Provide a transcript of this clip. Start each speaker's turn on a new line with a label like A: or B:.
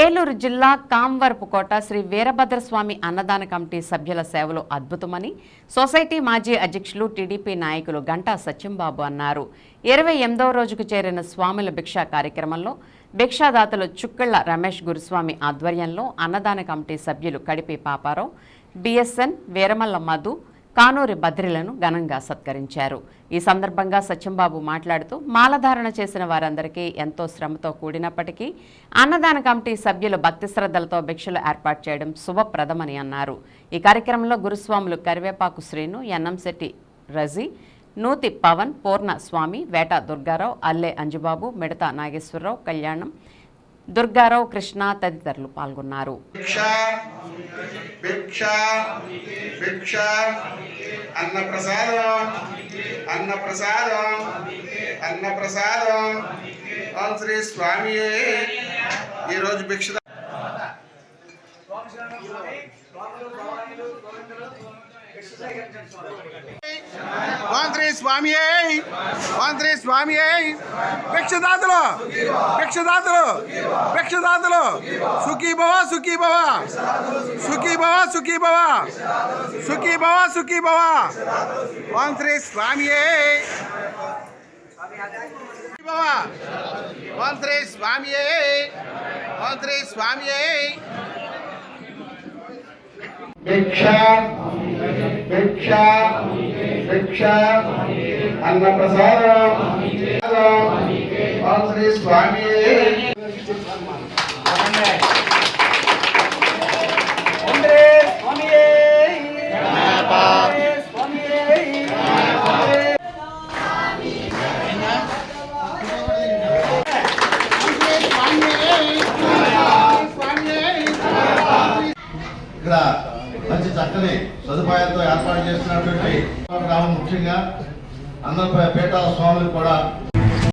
A: ఏలూరు జిల్లా కాంవరపుకోట శ్రీ వీరభద్రస్వామి అన్నదాన కమిటీ సభ్యుల సేవలు అద్భుతమని సొసైటీ మాజీ అధ్యక్షులు టీడీపీ నాయకులు గంటా సత్యంబాబు అన్నారు. 28వ రోజుకు చేరిన స్వాముల భిక్షా కార్యక్రమంలో భిక్షాదాతలు చుక్కళ్ల రమేష్ గురుస్వామి ఆధ్వర్యంలో అన్నదాన కమిటీ సభ్యులు కడిపి పాపారావు, బిఎస్ఎన్, వీరమల్ల మధు, కానూరి బద్రిలను ఘనంగా సత్కరించారు. ఈ సందర్భంగా సత్యంబాబు మాట్లాడుతూ మాలధారణ చేసిన వారందరికీ ఎంతో శ్రమతో కూడినప్పటికీ అన్నదాన కమిటీ సభ్యులు భక్తి శ్రద్ధలతో భిక్షలు ఏర్పాటు చేయడం శుభప్రదమని అన్నారు. ఈ కార్యక్రమంలో గురుస్వాములు కరివేపాకు శ్రీను, ఎన్నంశెట్టి రజీ, నూతి పవన్, పూర్ణ స్వామి, వేట దుర్గారావు, అల్లె అంజుబాబు, మిడత నాగేశ్వరరావు, కళ్యాణం, దుర్గారావు, కృష్ణ తదితరులు పాల్గొన్నారు.
B: శ్రీ స్వామి ఈరోజు భిక్ష స్వామి భిక్షదాతలు భిక్షదాతలు భిక్షదాతలు సుఖీ భవ సుఖీ భవ సుఖీ భవ సుఖీ భవ సుఖీ భవ సుఖీ భవ. ఓం శ్రీ స్వామి ఓం శ్రీ స్వామి ఓం శ్రీ స్వామి. భిక్ష భిక్ష భిక్ష అన్న ప్రసాదం ఓం శ్రీ స్వామి.
C: ఇక్కడ మంచి చక్కని సదుపాయాలతో ఏర్పాటు చేస్తున్నటువంటి గ్రామం, ముఖ్యంగా అందరి పేటాల స్వాములకు కూడా